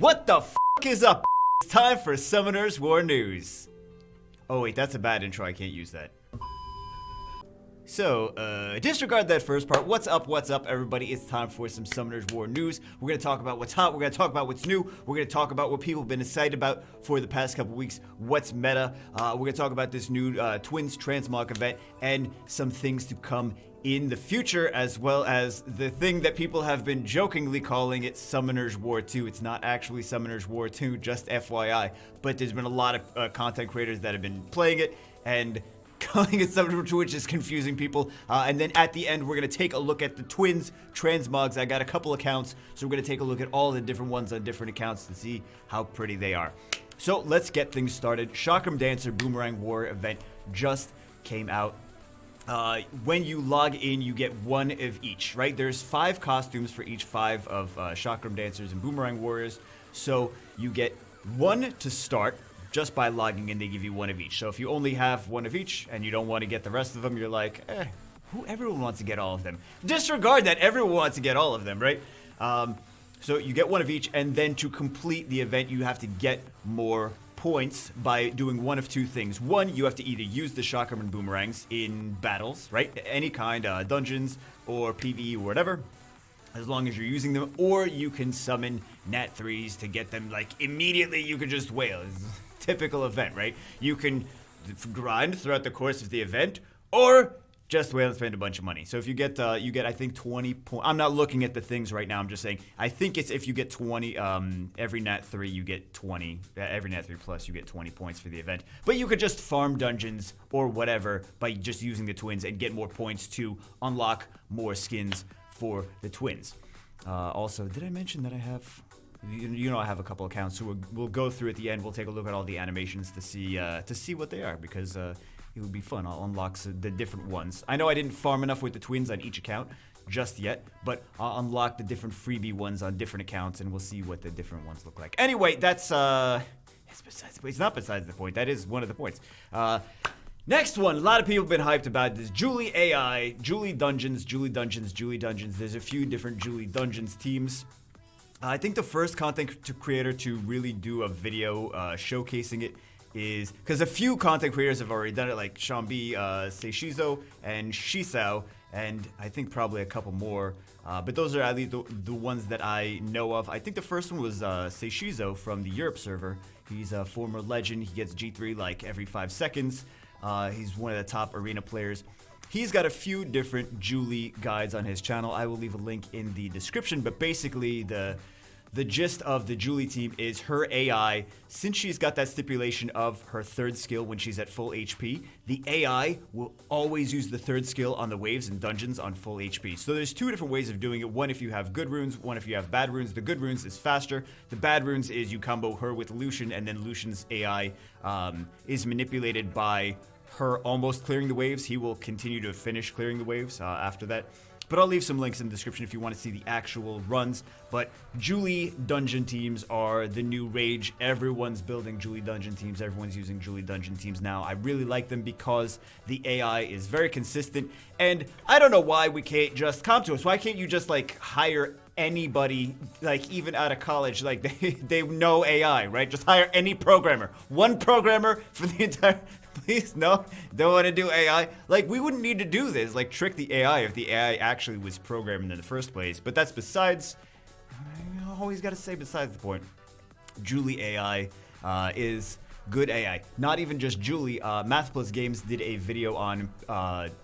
What the f is up? It's time for Summoners War News. Oh wait, that's a bad intro, I can't use that. So, disregard that first part. What's up, everybody? It's time for some Summoners War News. We're going to talk about what's hot, we're going to talk about what's new, we're going to talk about what people have been excited about for the past couple weeks, what's meta, we're going to talk about this new Twins Transmog event, and some things to come in the future, as well as the thing that people have been jokingly calling it Summoners War 2. It's not actually Summoners War 2, just FYI, but there's been a lot of content creators that have been playing it, and calling it Summoners War 2, which is confusing people. And then at the end, we're going to take a look at the Twins Transmogs. I got a couple accounts, so we're going to take a look at all the different ones on different accounts to see how pretty they are. So let's get things started. Chakram Dancer Boomerang War event just came out. When you log in, you get one of each, right? There's 5 costumes for each 5 of Chakram Dancers and Boomerang Warriors. So you get one to start. Just by logging in, they give you one of each. So if you only have one of each and you don't want to get the rest of them, you're like, everyone wants to get all of them. Disregard that, everyone wants to get all of them, right? So you get one of each, and then to complete the event, you have to get more points by doing one of 2 things. One, you have to either use the Chakram and Boomerangs in battles, right? Any kind, dungeons or PvE or whatever, as long as you're using them, or you can summon Nat 3s to get them, like, immediately. You could just wail. It's a typical event, right? You can grind throughout the course of the event, or just wail and spend a bunch of money. So if you get, I think 20 points. I'm not looking at the things right now. I'm just saying, I think it's if you get 20, every Nat 3 you get 20, every Nat 3 plus you get 20 points for the event. But you could just farm dungeons or whatever by just using the twins and get more points to unlock more skins for the twins. Also, did I mention that I have, you know, I have a couple accounts, so we'll go through at the end. We'll take a look at all the animations to see what they are, because it would be fun. I'll unlock the different ones. I know I didn't farm enough with the twins on each account just yet, but I'll unlock the different freebie ones on different accounts, and we'll see what the different ones look like. Anyway, that's it's besides the point. It's not besides the point. That is one of the points. Next one, a lot of people have been hyped about this. Julie AI, Julie Dungeons. There's a few different Julie Dungeons teams. I think the first content creator to really do a video showcasing it is, because a few content creators have already done it, like Shambi, Seishizo, and Shisao, and I think probably a couple more. But those are at least the ones that I know of. I think the first one was Seishizo from the Europe server. He's a former legend. He gets G3 like every 5 seconds. He's one of the top arena players. He's got a few different Julie guides on his channel. I will leave a link in the description, but basically the gist of the Julie team is her AI, since she's got that stipulation of her 3rd skill when she's at full HP, the AI will always use the 3rd skill on the waves and dungeons on full HP. So there's 2 different ways of doing it. One if you have good runes, one if you have bad runes. The good runes is faster. The bad runes is you combo her with Lucian, and then Lucian's AI is manipulated by her almost clearing the waves. He will continue to finish clearing the waves after that. But I'll leave some links in the description if you want to see the actual runs. But Julie Dungeon teams are the new rage. Everyone's building Julie Dungeon teams. Everyone's using Julie Dungeon teams now. I really like them because the AI is very consistent. And I don't know why we can't just come to us. Why can't you just, like, hire anybody, like, even out of college? Like, they know AI, right? Just hire any programmer. One programmer for the entire... Please, no, don't want to do AI. Like, we wouldn't need to do this, like, trick the AI if the AI actually was programmed in the first place. But that's besides, I always got to say besides the point. Julie AI is good AI. Not even just Julie. Math Plus Games did a video on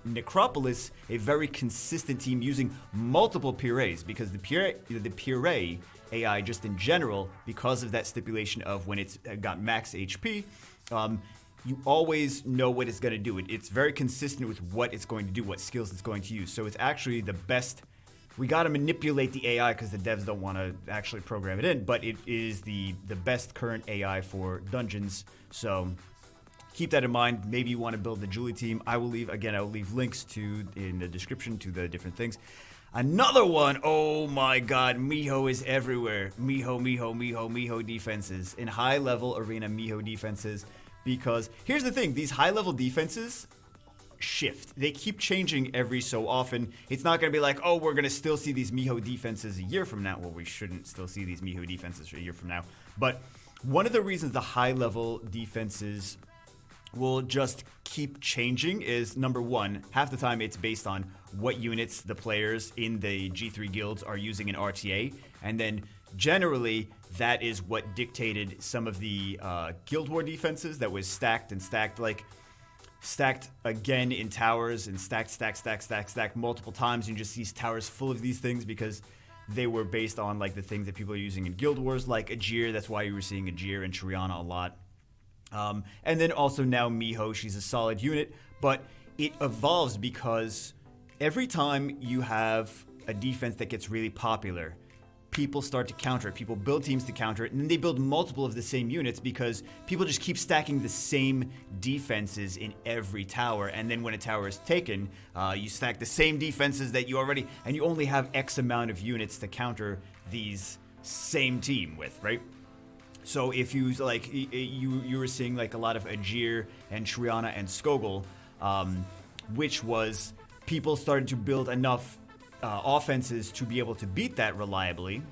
Necropolis, a very consistent team using multiple purees, because the puree AI just in general, because of that stipulation of when it's got max HP, you always know what it's going to do. It's very consistent with what it's going to do, what skills it's going to use. So it's actually the best. We got to manipulate the AI because the devs don't want to actually program it in, but it is the best current AI for dungeons. So keep that in mind. Maybe you want to build the Julie team. I will leave links in the description to the different things. Another one, oh my god, Miho is everywhere. Miho defenses. In high level arena Miho defenses. Because here's the thing, these high-level defenses shift. They keep changing every so often. It's not going to be like, oh, we're going to still see these Miho defenses a year from now. Well, we shouldn't still see these Miho defenses a year from now. But one of the reasons the high-level defenses will just keep changing is, number one, half the time it's based on what units the players in the G3 guilds are using in RTA, and then generally that is what dictated some of the Guild War defenses that was stacked again in towers and stacked multiple times. You just see towers full of these things because they were based on like the things that people are using in Guild Wars, like Ajir. That's why you were seeing Ajir and Triana a lot. And then also now Miho, she's a solid unit, but it evolves because every time you have a defense that gets really popular, people start to counter it. People build teams to counter it, and then they build multiple of the same units because people just keep stacking the same defenses in every tower. And then when a tower is taken, you stack the same defenses that you already, and you only have X amount of units to counter these same team with, right? So if you like, you were seeing like a lot of Ajir and Triana and Skogul, which was people started to build enough offenses to be able to beat that reliably,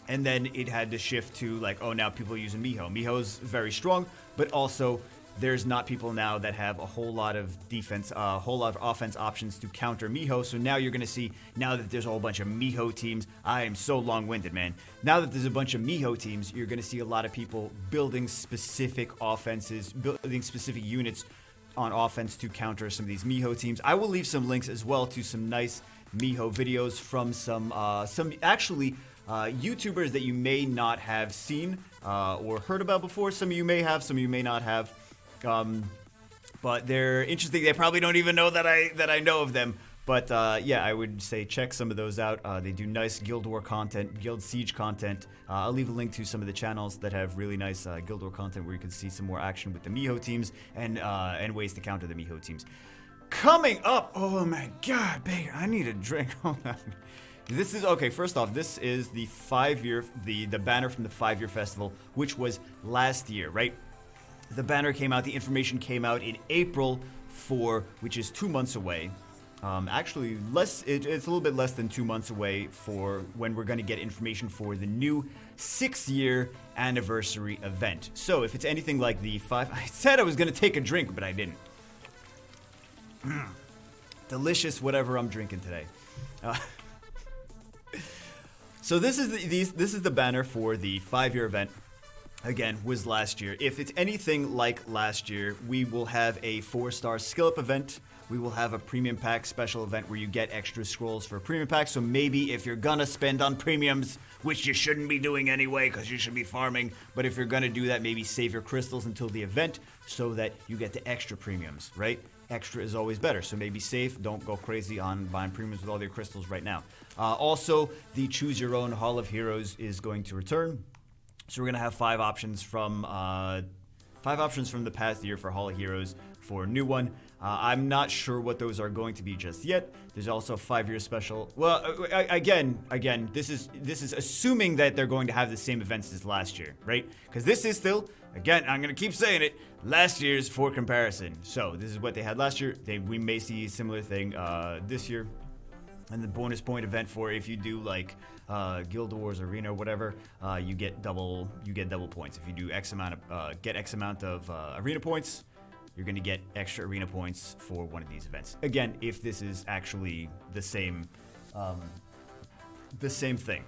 and then it had to shift to like, oh, now people are using Miho. Miho's very strong, but also there's not people now that have a whole lot of defense, a whole lot of offense options to counter Miho. So now you're going to see, now that there's a whole bunch of Miho teams, I am so long-winded, man. Now that there's a bunch of Miho teams, you're going to see a lot of people building specific offenses, building specific units on offense to counter some of these Miho teams. I will leave some links as well to some nice Miho videos from some actually YouTubers that you may not have seen or heard about before. Some of you may have, some of you may not have. But they're interesting. They probably don't even know that I know of them. But yeah, I would say check some of those out. They do nice Guild War content, Guild Siege content. I'll leave a link to some of the channels that have really nice Guild War content where you can see some more action with the Miho teams and ways to counter the Miho teams. Coming up, oh my God, babe, I need a drink. Hold on. This is, okay, first off, this is the 5-year, the banner from the 5-year festival, which was last year, right? The banner came out, the information came out in April which is 2 months away. Actually, it's a little bit less than 2 months away for when we're going to get information for the new 6-year anniversary event. So if it's anything like I said I was going to take a drink, but I didn't. Delicious whatever I'm drinking today. So this is the banner for the 5-year event. Again, was last year. If it's anything like last year, we will have a 4-star skill up event. We will have a premium pack special event where you get extra scrolls for a premium pack. So maybe if you're gonna spend on premiums, which you shouldn't be doing anyway because you should be farming, but if you're gonna do that, maybe save your crystals until the event so that you get the extra premiums, right? Extra is always better, so maybe save. Don't go crazy on buying premiums with all your crystals right now. Also, the Choose Your Own Hall of Heroes is going to return. So we're gonna have 5 options from the past year for Hall of Heroes for a new one. I'm not sure what those are going to be just yet. There's also a 5-year special. Well, again, this is assuming that they're going to have the same events as last year, right? Because this is still, again, I'm gonna keep saying it, last year's for comparison. So this is what they had last year. We may see a similar thing this year. And the bonus point event for if you do like Guild Wars Arena or whatever, you get double points. If you do X amount of arena points, you're gonna get extra arena points for one of these events. Again, if this is actually the same thing,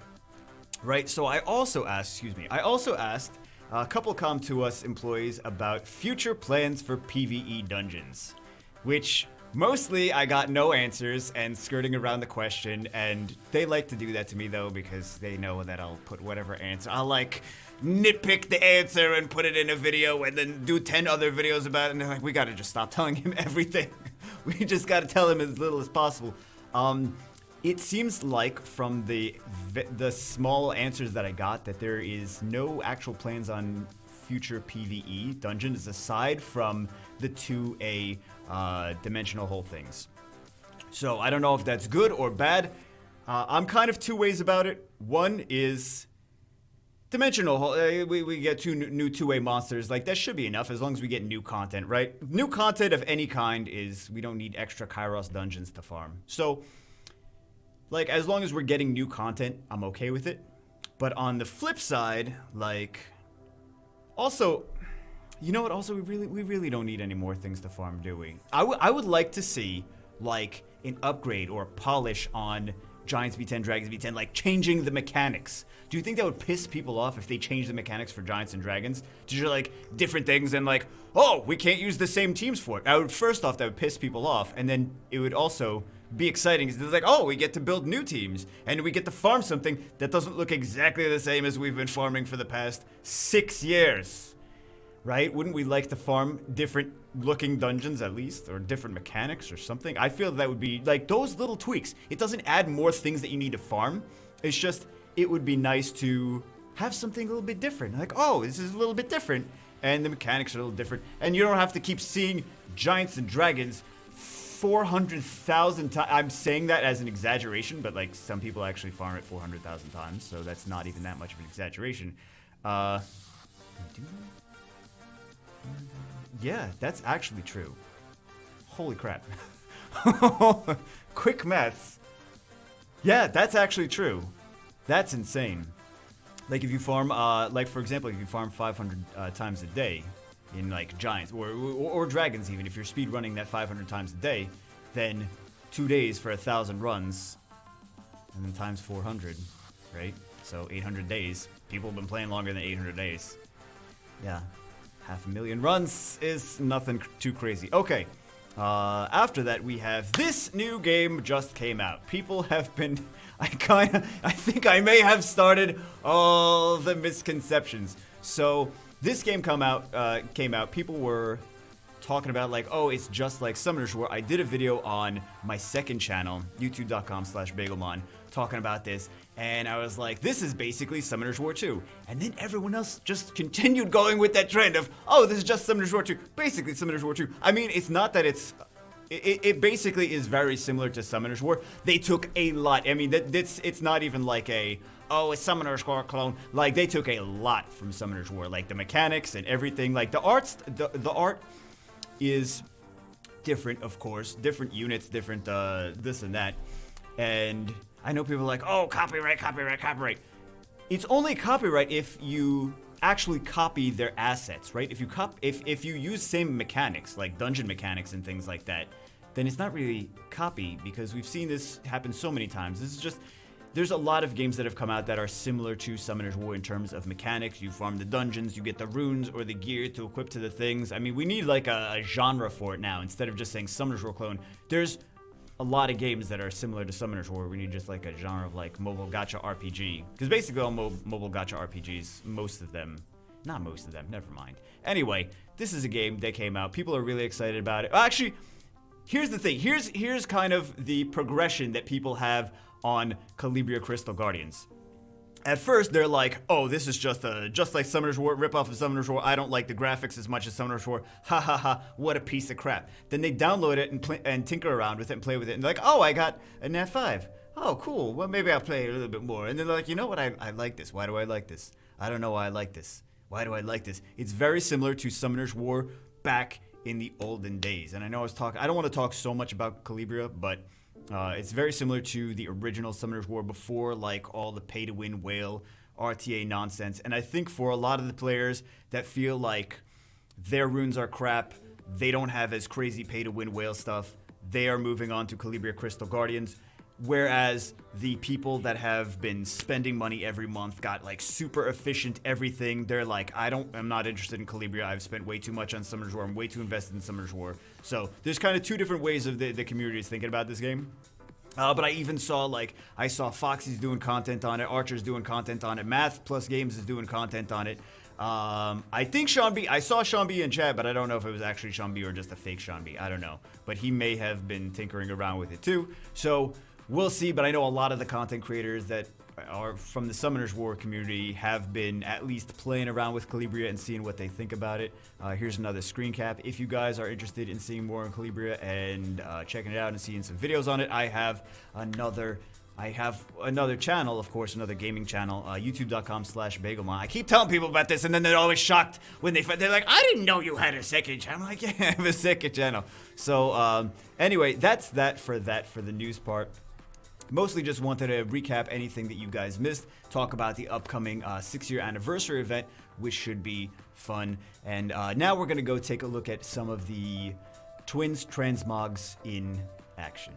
right? So I also asked a couple Come To Us employees about future plans for PvE dungeons, which mostly I got no answers and skirting around the question, and they like to do that to me though because they know that I'll put whatever answer. I'll like nitpick the answer and put it in a video and then do 10 other videos about it, and they're like, we gotta just stop telling him everything. We just gotta tell him as little as possible. It seems like from the small answers that I got that there is no actual plans on future PvE dungeons aside from the 2A dimensional hole things. So I don't know if that's good or bad. I'm kind of 2 ways about it. One is Dimensional, we get two new two-way monsters. Like, that should be enough as long as we get new content, right? New content of any kind is, we don't need extra Kairos dungeons to farm. So, like, as long as we're getting new content, I'm okay with it. But on the flip side, like, also, you know what? Also, we really don't need any more things to farm, do we? I would like to see, like, an upgrade or a polish on Giants V10, Dragons V10, like changing the mechanics. Do you think that would piss people off if they changed the mechanics for Giants and Dragons to just like different things and like, oh, we can't use the same teams for it? First off, that would piss people off, and then it would also be exciting because it's like, oh, we get to build new teams and we get to farm something that doesn't look exactly the same as we've been farming for the past 6 years. Right? Wouldn't we like to farm different looking dungeons at least, or different mechanics or something? I feel that would be like those little tweaks. It doesn't add more things that you need to farm. It's just, it would be nice to have something a little bit different. Like, oh, this is a little bit different, and the mechanics are a little different, and you don't have to keep seeing Giants and Dragons 400,000 times. I'm saying that as an exaggeration, but like some people actually farm it 400,000 times, so that's not even that much of an exaggeration. Yeah, that's actually true. Holy crap. Quick maths. Yeah, that's actually true. That's insane. Like if you farm, like for example, if you farm 500 times a day in like Giants or Dragons even, if you're speed running that 500 times a day, then 2 days for 1,000 runs, and then times 400, right? So 800 days. People have been playing longer than 800 days. Yeah. 500,000 runs is nothing too crazy. Okay, after that we have this new game just came out. People have been, I think I may have started all the misconceptions. So this game came out. People were talking about like, oh, it's just like Summoners War. I did a video on my second channel, youtube.com/Bagelmon, talking about this, and I was like, this is basically Summoners War 2. And then everyone else just continued going with that trend of, oh, this is just Summoners War 2. Basically Summoners War 2. I mean, it's not that it basically is very similar to Summoners War. They took a lot. I mean, it's not even like a, oh, it's Summoners War clone. Like, they took a lot from Summoners War. Like, the mechanics and everything. Like, the art is different, of course. Different units, different this and that. And I know people are like, oh, copyright. It's only copyright if you actually copy their assets, right? If you use same mechanics, like dungeon mechanics and things like that, then it's not really copy, because we've seen this happen so many times. This is just, there's a lot of games that have come out that are similar to Summoners War in terms of mechanics. You farm the dungeons, you get the runes or the gear to equip to the things. I mean, we need like a genre for it now, instead of just saying Summoners War clone. There's a lot of games that are similar to Summoners War. We need just like a genre of like mobile gacha RPG. Because basically all mobile gacha RPGs, not most of them, never mind. Anyway, this is a game that came out. People are really excited about it. Actually, here's the thing. Here's kind of the progression that people have on Calibria Crystal Guardians. At first, they're like, oh, this is just like Summoners War, ripoff of Summoners War. I don't like the graphics as much as Summoners War. Ha ha ha, what a piece of crap. Then they download it and tinker around with it and play with it. And they're like, oh, I got a Nat 5. Oh, cool. Well, maybe I'll play a little bit more. And they're like, you know what? I like this. Why do I like this? I don't know why I like this. Why do I like this? It's very similar to Summoners War back in the olden days. And I know I don't want to talk so much about Calibria, but it's very similar to the original Summoners War before like all the pay-to-win whale RTA nonsense. And I think for a lot of the players that feel like their runes are crap, they don't have as crazy pay-to-win whale stuff, they are moving on to Calibria Crystal Guardians. Whereas the people that have been spending money every month, got like super efficient everything, they're like, I'm not interested in Calibria. I've spent way too much on Summoners War. I'm way too invested in Summoners War. So there's kind of two different ways of the community is thinking about this game. But I even saw Foxy's doing content on it, Archer's doing content on it, Math Plus Games is doing content on it. I think Sean B, I saw Sean B in chat, but I don't know if it was actually Sean B or just a fake Sean B. I don't know. But he may have been tinkering around with it too. So we'll see, but I know a lot of the content creators that are from the Summoners War community have been at least playing around with Calibria and seeing what they think about it. Here's another screen cap. If you guys are interested in seeing more on Calibria and checking it out and seeing some videos on it, I have another I have another channel, of course, another gaming channel, youtube.com/BagelMon. I keep telling people about this, and then they're always shocked when they're like, I didn't know you had a second channel. I'm like, yeah, I have a second channel. So, anyway, that's that for the news part. Mostly just wanted to recap anything that you guys missed, talk about the upcoming 6-year anniversary event, which should be fun. And now we're going to go take a look at some of the Twins Transmogs in action.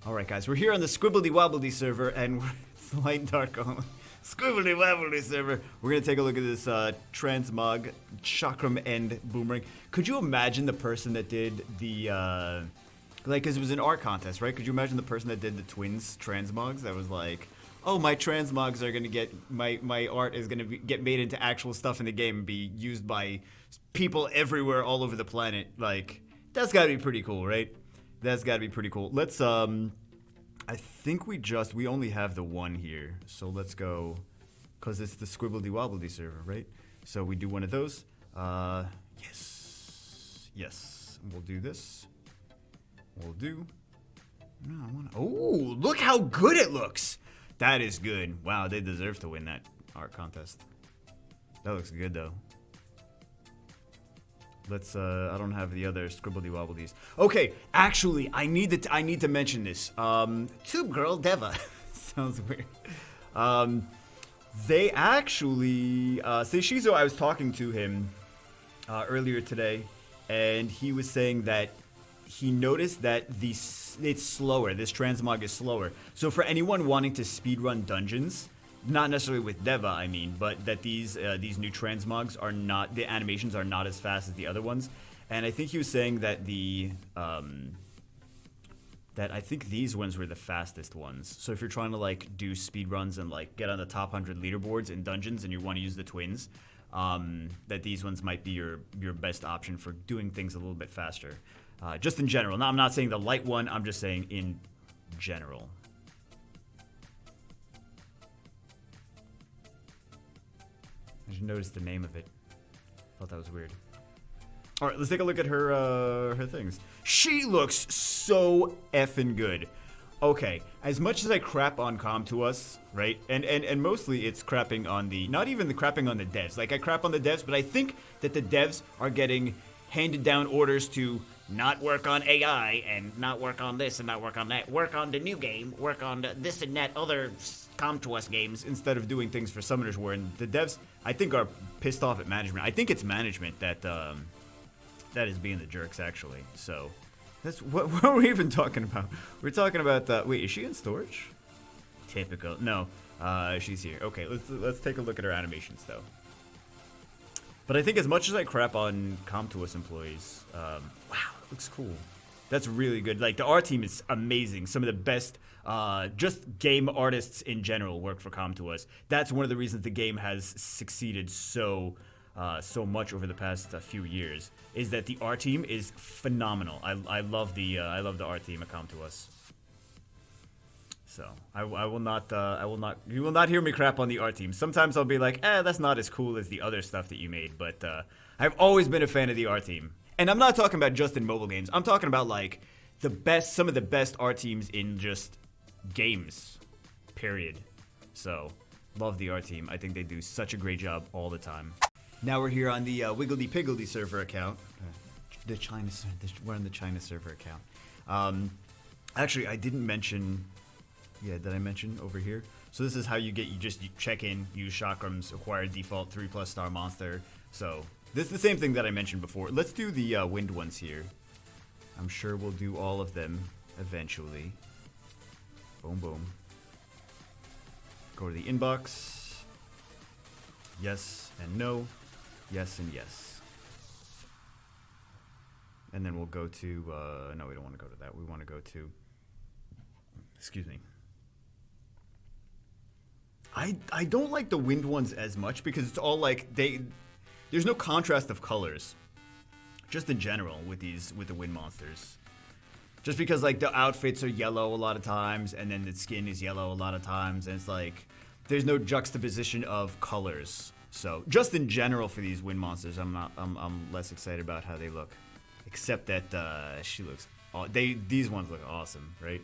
Alright guys, we're here on the Squibbly Wobbly server, and it's light and dark on Squibbly Wobbly server. We're going to take a look at this Transmog, Chakram, and Boomerang. Could you imagine the person that did the, like, because it was an art contest, right? Could you imagine the person that did the Twins Transmogs that was like, oh, my Transmogs are going to get, my art is going to get made into actual stuff in the game and be used by people everywhere all over the planet. Like, that's got to be pretty cool, right? That's got to be pretty cool. Let's, I think we only have the one here. So let's go, because it's the Squibbly Wobbly server, right? So we do one of those. Yes. We'll do this. We'll do. No, I want to. Oh, look how good it looks. That is good. Wow, they deserve to win that art contest. That looks good, though. Let's, I don't have the other Scribbly Wobblies. Okay, actually, I need to mention this. Tube Girl Deva. Sounds weird. They actually, Seishizo, I was talking to him earlier today, and he was saying that he noticed that it's slower. This transmog is slower. So for anyone wanting to speedrun dungeons, not necessarily with Deva, I mean, but that these new transmogs are not, the animations are not as fast as the other ones. And I think he was saying that that I think these ones were the fastest ones. So if you're trying to like do speedruns and like get on the top 100 leaderboards in dungeons and you want to use the twins, that these ones might be your best option for doing things a little bit faster. Just in general. Now, I'm not saying the light one, I'm just saying in general. I just noticed the name of it. Thought that was weird. All right, let's take a look at her things. She looks so effing good. Okay, as much as I crap on Com2uS, right? And mostly it's crapping on the, not even the crapping on the devs. Like I crap on the devs, but I think that the devs are getting handed down orders to not work on AI and not work on this and not work on that. Work on the new game, work on this and that other Com2uS games instead of doing things for Summoners War. And the devs, I think, are pissed off at management. I think it's management that that is being the jerks, actually. So that's what are we even talking about? We're talking about wait, is she in storage? Typical. No, she's here. Okay, let's take a look at her animations though. But I think as much as I crap on Com2uS employees, wow, it looks cool. That's really good. Like the art team is amazing. Some of the best just game artists in general work for Com2uS. That's one of the reasons the game has succeeded so much over the past few years. Is that the art team is phenomenal. I love the art team at Com2uS. So I will not you will not hear me crap on the art team. Sometimes I'll be like, that's not as cool as the other stuff that you made, but I've always been a fan of the art team. And I'm not talking about just in mobile games. I'm talking about like some of the best art teams in just games, period. So love the art team. I think they do such a great job all the time. Now we're here on the Wiggledy Piggledy server account. We're on the China server account. Actually, I didn't mention. Yeah, did I mention over here? So this is how you check in, use chakrams, acquire default 3+ star monster. So this is the same thing that I mentioned before. Let's do the wind ones here. I'm sure we'll do all of them eventually. Boom, boom. Go to the inbox. Yes and no. Yes and yes. And then we'll go to, no, we don't want to go to that. We want to go to, excuse me. I don't like the wind ones as much because it's all like there's no contrast of colors. Just in general with the wind monsters. Just because like the outfits are yellow a lot of times and then the skin is yellow a lot of times and it's like there's no juxtaposition of colors. So just in general for these wind monsters, I'm less excited about how they look. Except that she looks these ones look awesome, right?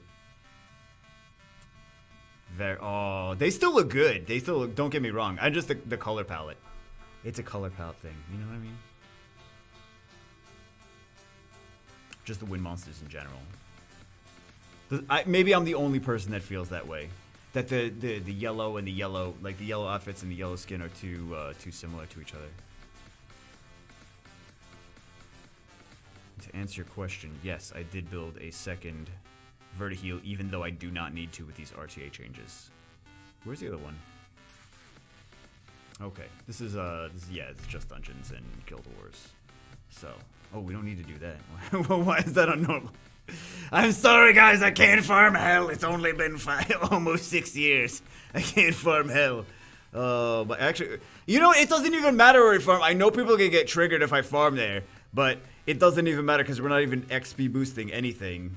Oh, they still look good. They still look, don't get me wrong. I just, the color palette. It's a color palette thing. You know what I mean? Just the wind monsters in general. Maybe I'm the only person that feels that way. That the yellow and the yellow, like the yellow outfits and the yellow skin are too similar to each other. To answer your question, yes, I did build a second Vertiheel, even though I do not need to with these RTA changes. Where's the other one? Okay, this is yeah, it's just Dungeons and Guild Wars. So, oh, we don't need to do that. Why is that unnormal? I'm sorry, guys, I can't farm hell. It's only been almost 6 years. I can't farm hell. But actually, you know, it doesn't even matter where I farm. I know people can get triggered if I farm there, but it doesn't even matter because we're not even XP boosting anything.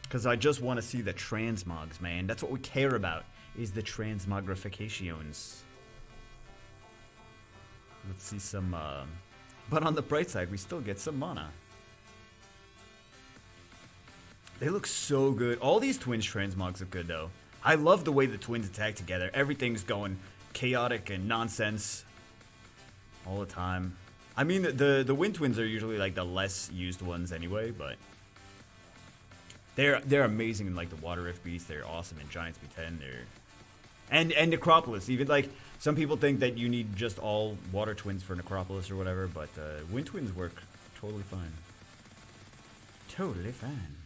Because I just want to see the transmogs, man. That's what we care about, is the transmogrifications. Let's see some, but on the bright side, we still get some mana. They look so good. All these twins transmogs look good, though. I love the way the twins attack together. Everything's going chaotic and nonsense all the time. I mean, the wind twins are usually like the less used ones anyway, but they're amazing in like the Water Rift Beast. They're awesome in Giants B10. And Necropolis. Even like some people think that you need just all water twins for Necropolis or whatever, but wind twins work totally fine. Totally fine.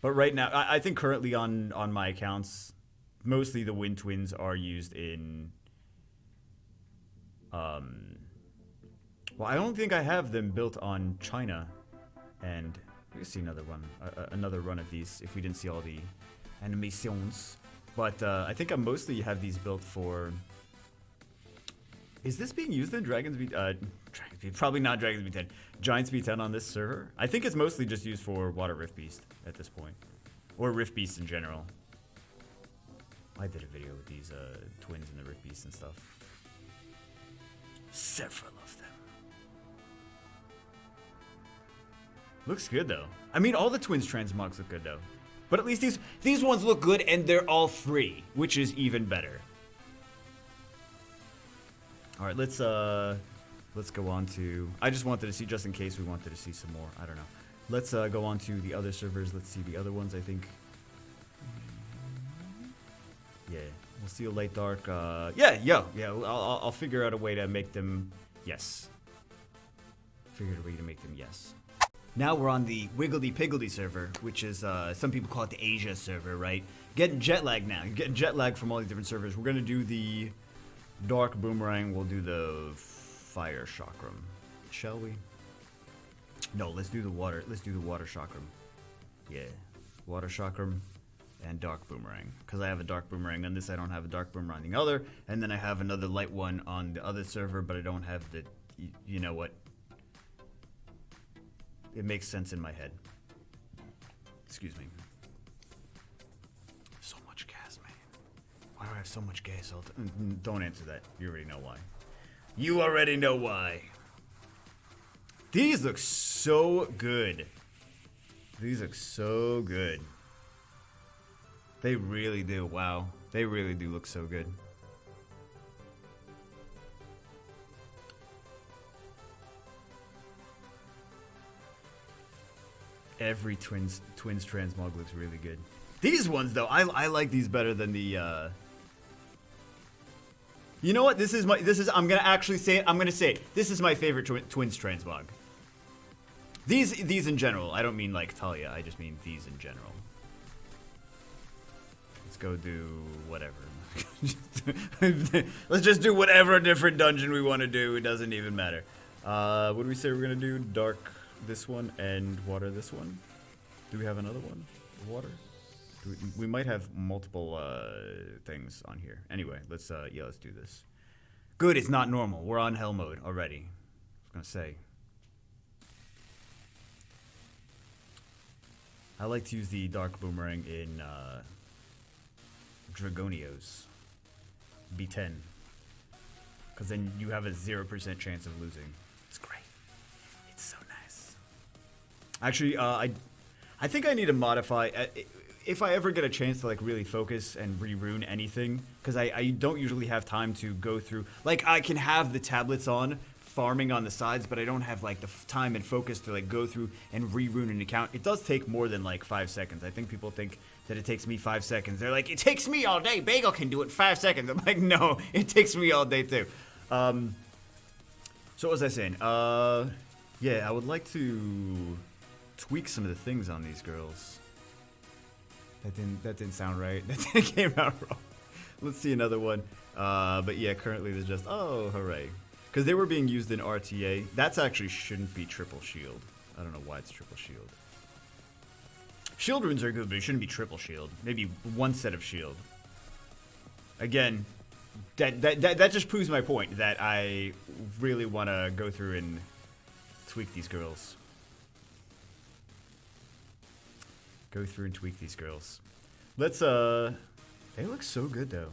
But right now, I think currently on my accounts, mostly the wind twins are used in. Well, I don't think I have them built on China, and we can see another run of these if we didn't see all the animations. But I think I mostly have these built for. Is this being used in Dragons B? Probably not Dragons B10. Giants B10 on this server. I think it's mostly just used for Water Rift Beast at this point, or Rift Beast in general. I did a video with these twins and the Rift Beast and stuff. Several of them. Looks good though. I mean, all the twins transmogs look good though. But at least these ones look good and they're all free, which is even better. All right, let's go on to. I just wanted to see, just in case we wanted to see some more. I don't know. Let's go on to the other servers. Let's see the other ones. I think. Yeah, we'll see a light dark. Yeah. I'll figure out a way to make them yes. Figured a way to make them yes. Now we're on the Wiggledy Piggledy server, which is some people call it the Asia server, right? Getting jet lag now. You're getting jet lag from all these different servers. We're gonna do the Dark Boomerang. We'll do the Fire Chakram. Shall we? No, let's do the water. Let's do the Water Chakram. Yeah, Water Chakram and Dark Boomerang. Because I have a Dark Boomerang on this, I don't have a Dark Boomerang on the other, and then I have another light one on the other server, but I don't have the. You know what? It makes sense in my head. Excuse me. So much gas, man. Why do I have so much gas? Don't answer that. You already know why. You already know why. These look so good. These look so good. They really do. Wow. They really do look so good. Every twins transmog looks really good. These ones though, I like these better than the. You know what? I'm gonna actually say it. I'm gonna say it. This is my favorite twins transmog. These in general. I don't mean like Talia. I just mean these in general. Let's go do whatever. Let's just do whatever different dungeon we want to do. It doesn't even matter. What do we say we're gonna do? Dark. This one and water this one. Do we have another one? Water? We might have multiple things on here. Anyway, let's do this. Good, it's not normal. We're on hell mode already. I was gonna say. I like to use the Dark Boomerang in Dragonios B10. Because then you have a 0% chance of losing. It's great. It's so nice. Actually, I think I need to modify. if I ever get a chance to like really focus and re-rune anything, because I don't usually have time to go through, like I can have the tablets on farming on the sides, but I don't have like the time and focus to like go through and re-rune an account. It does take more than like 5 seconds. I think people think that it takes me 5 seconds. They're like, it takes me all day. Bagel can do it in 5 seconds. I'm like, no, it takes me all day too. So what was I saying? Yeah, I would like to tweak some of the things on these girls. That didn't sound right. That came out wrong. Let's see another one. But yeah, currently there's just, oh, hooray. Because they were being used in RTA. That's actually shouldn't be triple shield. I don't know why it's triple shield. Shield runes are good, but it shouldn't be triple shield. Maybe one set of shield. Again, that just proves my point that I really want to go through and tweak these girls. Go through and tweak these girls. Let's, they look so good, though.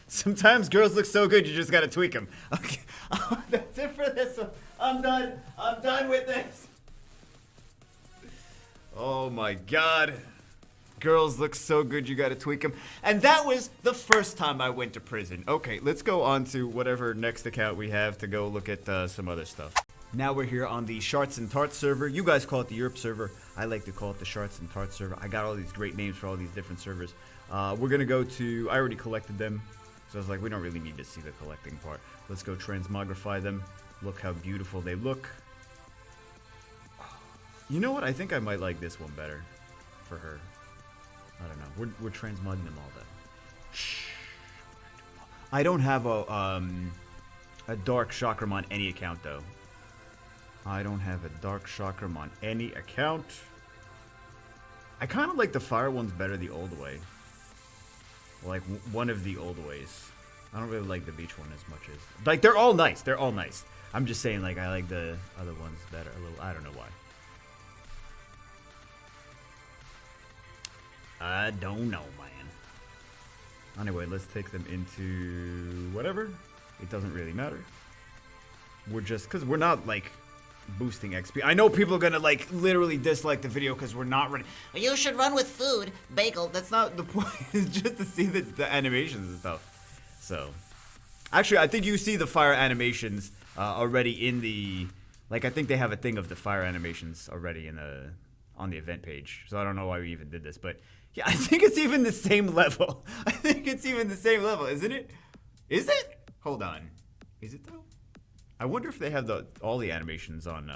Sometimes girls look so good, you just gotta tweak them. Okay, that's it for this one. I'm done. I'm done with this. Oh my god. Girls look so good, you gotta tweak them. And that was the first time I went to prison. Okay, let's go on to whatever next account we have to go look at some other stuff. Now we're here on the Sharts and Tarts server. You guys call it the Europe server. I like to call it the Sharts and Tarts server. I got all these great names for all these different servers. We're gonna go to, I already collected them. So I was like, we don't really need to see the collecting part. Let's go transmogrify them. Look how beautiful they look. You know what? I think I might like this one better for her. I don't know. We're transmogging them all though. Shh. I don't have a dark chakram on any account though. I don't have a dark chakram on any account. I kind of like the fire ones better the old way. Like one of the old ways. I don't really like the beach one as much as, like, they're all nice. They're all nice. I'm just saying, like, I like the other ones better a little. I don't know why. I don't know, man. Anyway, let's take them into whatever. It doesn't really matter. We're just, because we're not, like, boosting XP. I know people are gonna, like, literally dislike the video because we're not running. You should run with food, bagel. That's not the point. It's just to see the animations and stuff. So, actually, I think you see the fire animations already in the, like, I think they have a thing of the fire animations already in the on the event page. So I don't know why we even did this, but yeah, I think it's even the same level. I think it's even the same level, isn't it? Is it? Hold on. Is it though? I wonder if they have all the animations on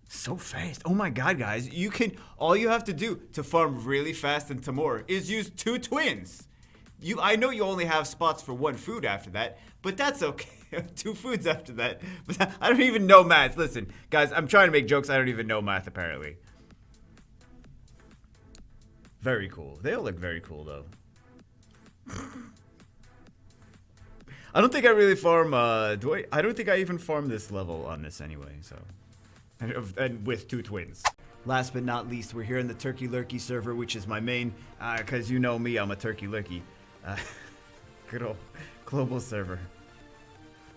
so fast. Oh my god, guys. All you have to do to farm really fast in Timor is use 2 twins. I know you only have spots for 1 food after that, but that's okay. 2 foods after that. But I don't even know math. Listen, guys, I'm trying to make jokes. I don't even know math apparently. Very cool. They all look very cool though. I don't think I really farm, I don't think I even farm this level on this anyway, so. And with 2 twins. Last but not least, we're here in the Turkey Lurkey server, which is my main, because you know me, I'm a Turkey Lurkey. Good old global server.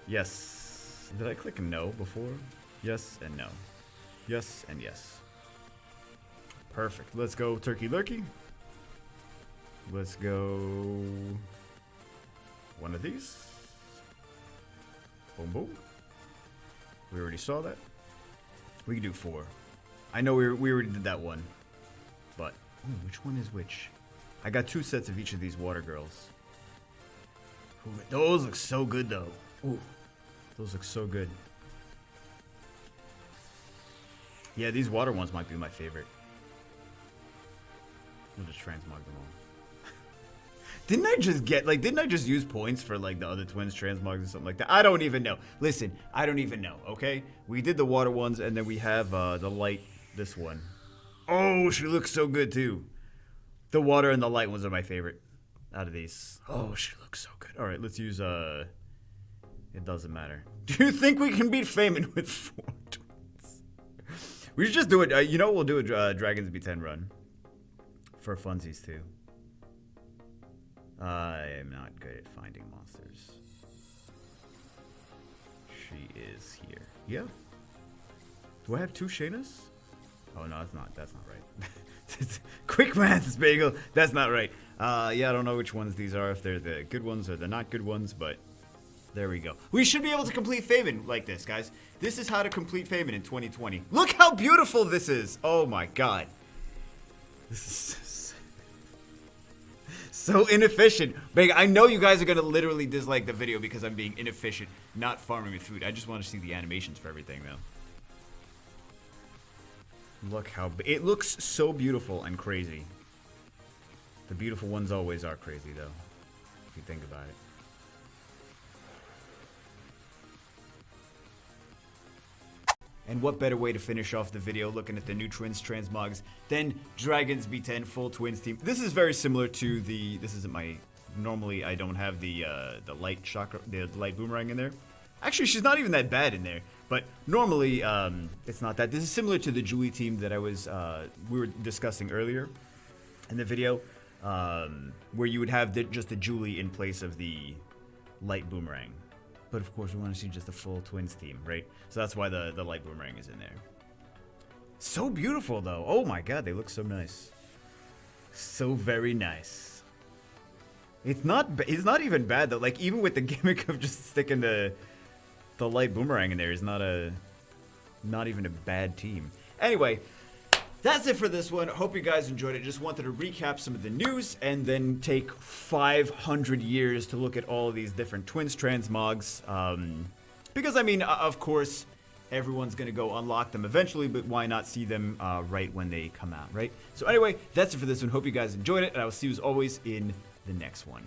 Yes. Did I click no before? Yes and no. Yes and yes. Perfect. Let's go Turkey Lurkey. Let's go one of these. Boom, boom. We already saw that. We can do 4. I know we already did that one. But, ooh, which one is which? I got 2 sets of each of these water girls. Ooh, those look so good, though. Ooh, those look so good. Yeah, these water ones might be my favorite. We'll just transmog them all. Didn't I just use points for, like, the other twins transmogs or something like that? I don't even know. Listen, I don't even know, okay? We did the water ones, and then we have the light, this one. Oh, she looks so good, too. The water and the light ones are my favorite out of these. Oh, she looks so good. All right, let's use, it doesn't matter. Do you think we can beat Feynman with 4 twins? We should just do it. You know, we'll do a Dragons B10 run. For funsies, too. I am not good at finding monsters. She is here. Yeah. Do I have 2 Shaynas? Oh no, that's not right. Quick maths, Bagel. That's not right. Yeah, I don't know which ones these are, if they're the good ones or the not good ones, but there we go. We should be able to complete Faven like this, guys. This is how to complete Faven in 2020. Look how beautiful this is. Oh my god. This is so inefficient. Bagel, I know you guys are going to literally dislike the video because I'm being inefficient, not farming with food. I just want to see the animations for everything, though. Look how... It looks so beautiful and crazy. The beautiful ones always are crazy, though, if you think about it. And what better way to finish off the video looking at the new Twins Transmogs than Dragons B10 full Twins team. This is very similar to the... This isn't my... Normally, I don't have the light chakra, the light boomerang in there. Actually, she's not even that bad in there. But normally, it's not that. This is similar to the Julie team that we were discussing earlier in the video, where you would have just the Julie in place of the light boomerang. But of course, we want to see just the full Twins team, right? So that's why the light boomerang is in there. So beautiful, though. Oh my god, they look so nice. So very nice. It's not even bad, though. Like, even with the gimmick of just sticking the light boomerang in there is not even a bad team. Anyway, that's it for this one. Hope you guys enjoyed it. Just wanted to recap some of the news and then take 500 years to look at all of these different Twins Transmogs. Because, I mean, of course, everyone's going to go unlock them eventually, but why not see them right when they come out, right? So anyway, that's it for this one. Hope you guys enjoyed it, and I will see you as always in the next one.